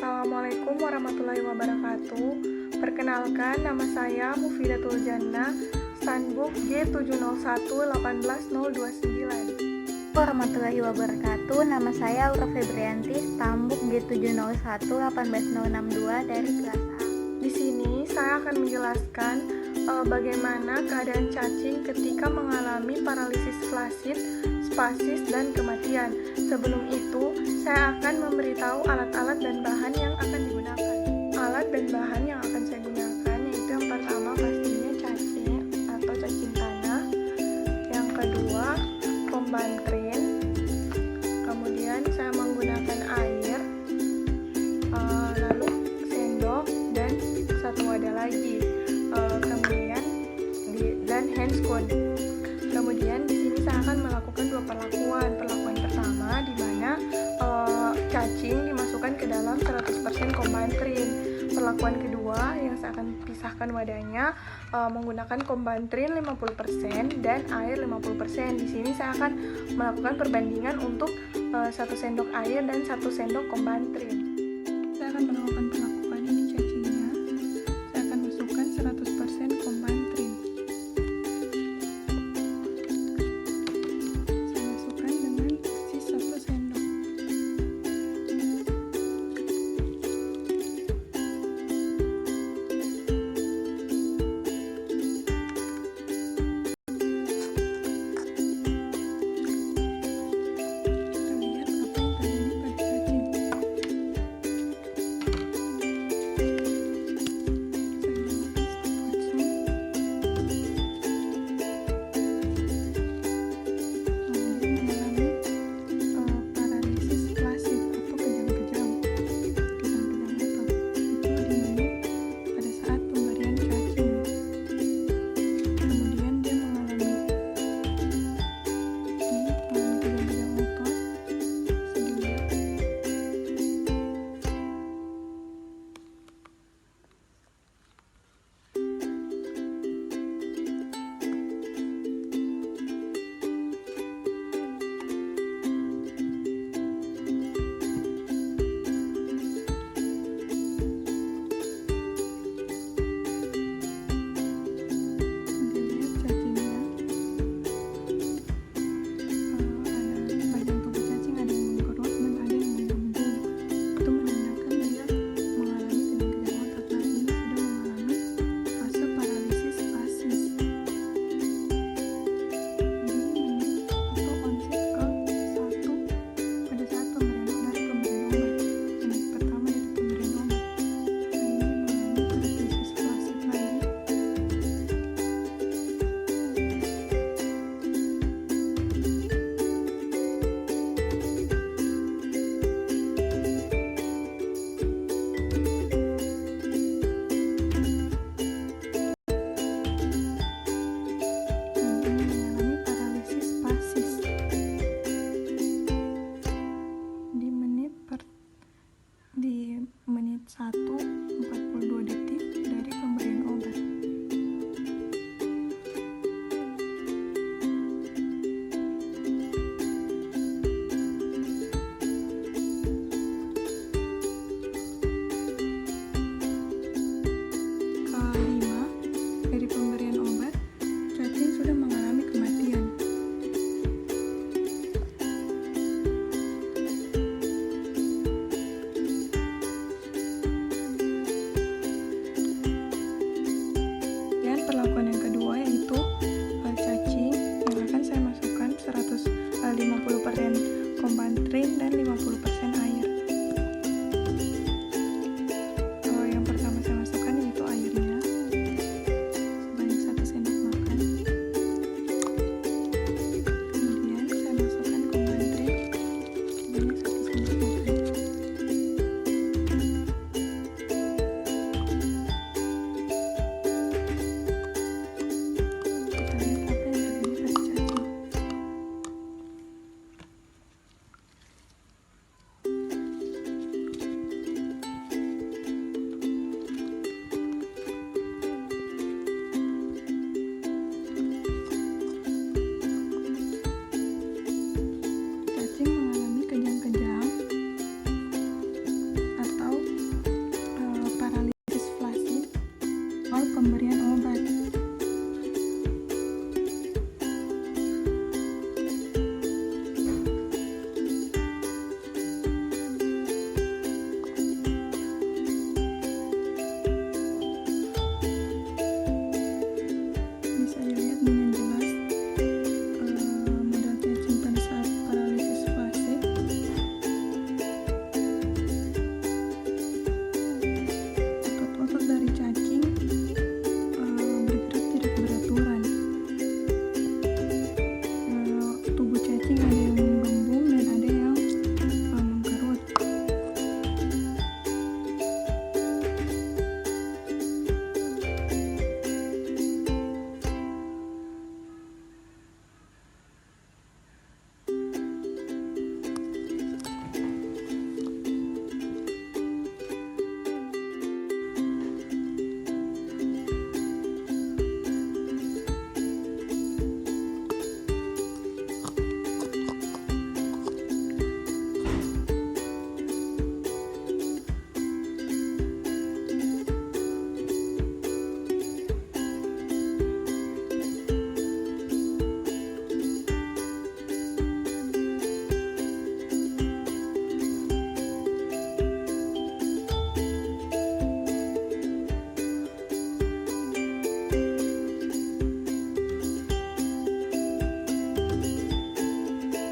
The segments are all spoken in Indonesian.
Assalamualaikum warahmatullahi wabarakatuh. Perkenalkan, nama saya Mufidatul Jannah, Standbook G701-18029. Warahmatullahi wabarakatuh. Nama saya Aura Febrianti, Stambuk G701-18062 dari kelas A. Di sini saya akan menjelaskan bagaimana keadaan cacing ketika mengalami paralisis flasid, spasis, dan kematian. Sebelum itu, saya akan memberitahu alat-alat dan bahan yang akan digunakan. Alat dan bahan yang akan saya gunakan yaitu yang pertama pastinya cacing atau cacing tanah. Yang kedua, kombantrin. Kemudian saya menggunakan air, lalu sendok dan satu wadah lagi. Kemudian dan handscoon. Kemudian di sini saya akan melakukan dua perlakuan. Perlakuan pertama di mana cacing dimasukkan ke dalam 100% kombantrin. Perlakuan kedua yang saya akan pisahkan wadahnya menggunakan kombantrin 50% dan air 50%. Di sini saya akan melakukan perbandingan untuk 1 sendok air dan 1 sendok kombantrin. Saya akan melakukan perlakuan ini cacingnya. Saya akan masukkan 100% kombantrin. Saya masukkan dengan persis 1 sendok. Kita lihat apa yang terjadi pada cacing. cacing ada yang mengembung dan ada yang mengkerut.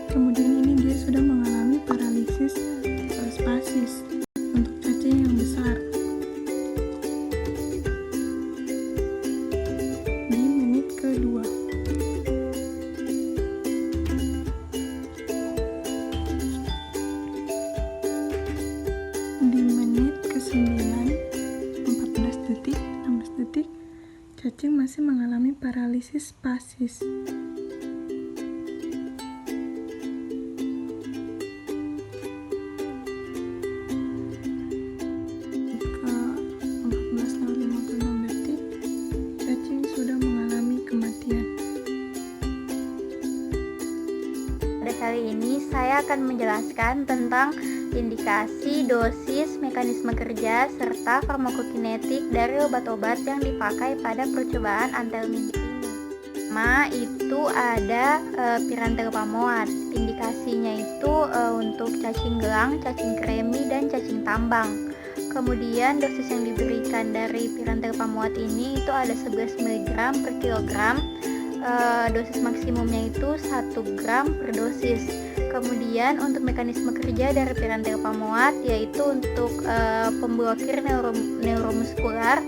Kemudian ini dia sudah mengalami paralisis spasis untuk cacing yang besar. Di menit kedua. Di menit ke-9, 14 detik, 16 detik, cacing masih mengalami paralisis spasis. Pada kali ini saya akan menjelaskan tentang indikasi, dosis, mekanisme kerja, serta farmakokinetik dari obat-obat yang dipakai pada percobaan antelmin ini. Pertama itu ada pirantelpamoat. Indikasinya itu untuk cacing gelang, cacing kremi, dan cacing tambang. Kemudian dosis yang diberikan dari pirantelpamoat ini itu ada 11 mg per kilogram. Dosis maksimumnya itu 1 gram per dosis. Kemudian untuk mekanisme kerja dari pirantelpamoat yaitu untuk pemblokir neuromuskular,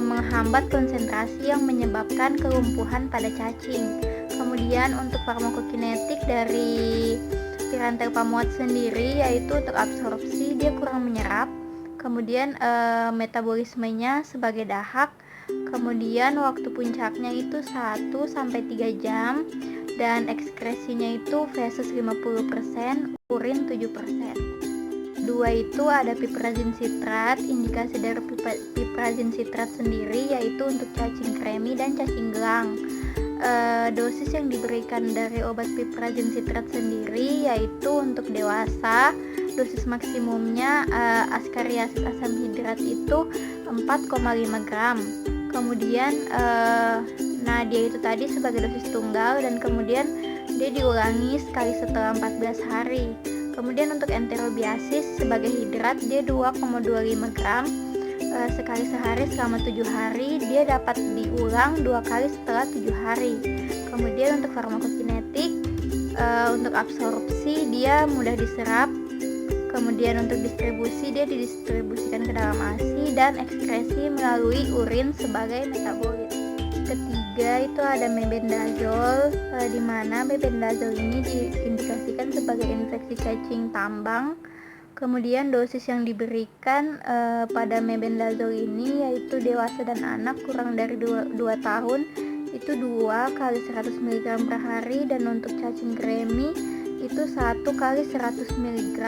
menghambat konsentrasi yang menyebabkan kelumpuhan pada cacing. Kemudian untuk farmakokinetik dari pirantelpamoat sendiri yaitu untuk absorpsi dia kurang menyerap. Kemudian metabolismenya sebagai dahak. Kemudian waktu puncaknya itu 1-3 jam dan ekskresinya itu feses 50%, urin 7%. Dua itu ada piperazine citrat. Indikasi dari piperazine citrat sendiri yaitu untuk cacing kremi dan cacing gelang. Dosis yang diberikan dari obat piperazine citrat sendiri yaitu untuk dewasa, dosis maksimumnya askariasis asam hidrat itu 4,5 gram. Kemudian dia itu tadi sebagai dosis tunggal dan kemudian dia diulangi sekali setelah 14 hari. Kemudian untuk enterobiasis sebagai hidrat dia 2,25 gram sekali sehari selama 7 hari. Dia dapat diulang 2 kali setelah 7 hari. Kemudian untuk farmakokinetik, untuk absorpsi dia mudah diserap. Kemudian untuk distribusi dia didistribusikan ke dalam ASI dan ekskresi melalui urin sebagai metabolit. Ketiga itu ada mebendazole, di mana mebendazole ini diindikasikan sebagai infeksi cacing tambang. Kemudian dosis yang diberikan pada mebendazole ini yaitu dewasa dan anak kurang dari 2 tahun itu 2 kali 100 mg per hari, dan untuk cacing kremi itu 1 kali 100 mg.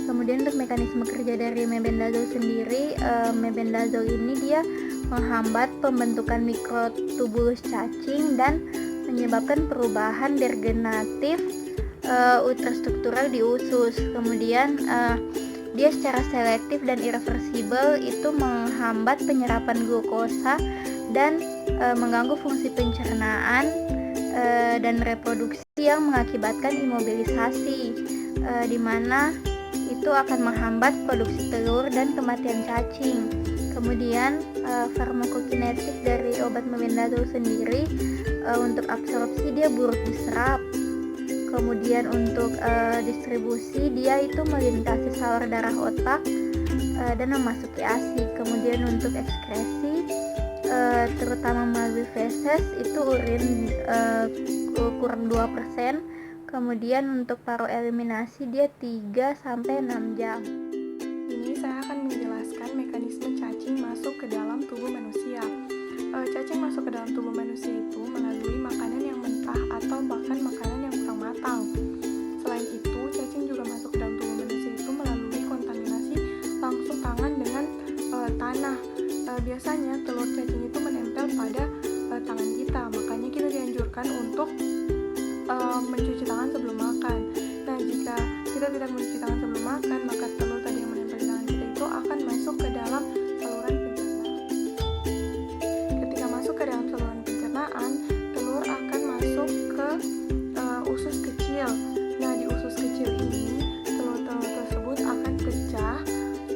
Kemudian untuk mekanisme kerja dari mebendazole sendiri, mebendazole ini dia menghambat pembentukan mikrotubulus cacing dan menyebabkan perubahan degeneratif ultrastruktural di usus. Kemudian dia secara selektif dan irreversibel itu menghambat penyerapan glukosa dan mengganggu fungsi pencernaan dan reproduksi yang mengakibatkan imobilisasi, di mana itu akan menghambat produksi telur dan kematian cacing. Kemudian farmakokinetik dari obat mebendazole sendiri untuk absorpsi dia buruk diserap. Kemudian untuk distribusi dia itu melintasi saluran darah otak dan memasuki ASI. Kemudian untuk ekskresi terutama melalui feses itu urin kurang 2%. Kemudian untuk paruh eliminasi dia 3-6 jam. Ini saya akan menjelaskan mekanisme cacing masuk ke dalam tubuh manusia. Cacing masuk ke dalam tubuh manusia itu melalui makanan yang mentah atau bahkan makanan yang kurang matang. Selain itu, cacing juga masuk ke dalam tubuh manusia itu melalui kontaminasi langsung tangan dengan tanah. Biasanya telur cacing itu menempel pada tangan kita, makanya kita dianjurkan untuk mencuci tangan sebelum makan. Nah, jika kita tidak mencuci tangan sebelum makan, maka telur tadi yang menempel di tangan kita itu akan masuk ke dalam saluran pencernaan. Ketika masuk ke dalam saluran pencernaan, telur akan masuk ke usus kecil. Nah, di usus kecil ini, telur-telur tersebut akan pecah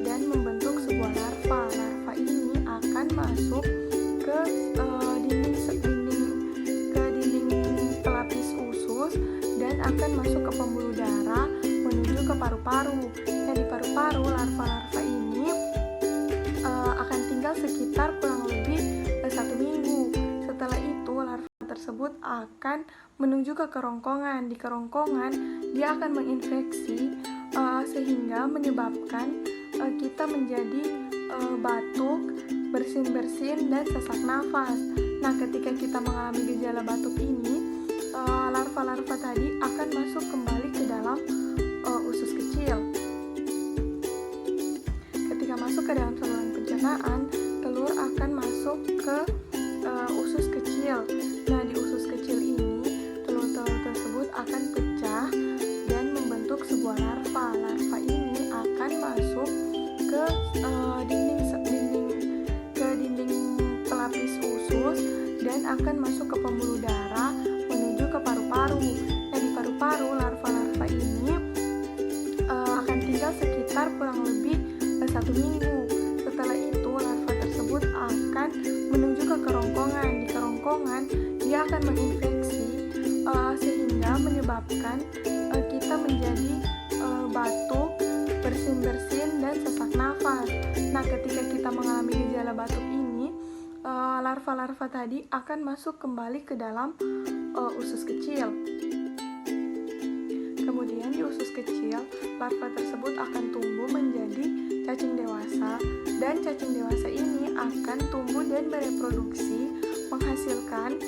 dan membentuk sebuah larva. Larva ini akan masuk ke dinding pelapis usus dan akan masuk ke pembuluh darah menuju ke paru-paru. Nah, di paru-paru larva-larva ini akan tinggal sekitar kurang lebih 1 minggu. Setelah itu larva tersebut akan menuju ke kerongkongan. Di kerongkongan dia akan menginfeksi sehingga menyebabkan kita menjadi batuk, bersin-bersin, dan sesak nafas. Nah, ketika kita mengalami gejala batuk ini, larva-larva tadi akan masuk kembali ke dalam usus kecil. Ketika masuk ke dalam saluran pencernaan, telur akan masuk ke usus kecil. Nah, di usus kecil ini, telur-telur tersebut akan pecah dan membentuk sebuah larva. Larva ini akan masuk ke dinding pelapis usus dan akan masuk ke pembuluh darah menuju ke paru-paru. Nah, di paru-paru larva-larva ini akan tinggal sekitar kurang lebih 1 minggu. Setelah itu larva tersebut akan menuju ke kerongkongan. Di kerongkongan dia akan menginfeksi sehingga menyebabkan kita menjadi batuk, bersin-bersin, dan sesak nafas. Nah, ketika kita mengalami gejala batuk ini, larva-larva tadi akan masuk kembali ke dalam usus kecil. Kemudian di usus kecil, larva tersebut akan tumbuh menjadi cacing dewasa, dan cacing dewasa ini akan tumbuh dan bereproduksi menghasilkan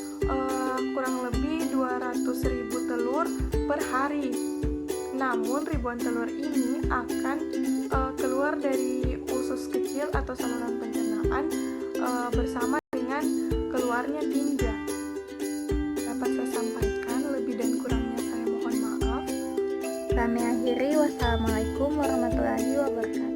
kurang lebih 200.000 telur per hari. Namun ribuan telur ini akan keluar dari usus kecil atau saluran pencernaan bersama dengan keluarnya tinja. Dapat saya sampaikan, lebih dan kurangnya saya mohon maaf. Kami akhiri, wassalamualaikum warahmatullahi wabarakatuh.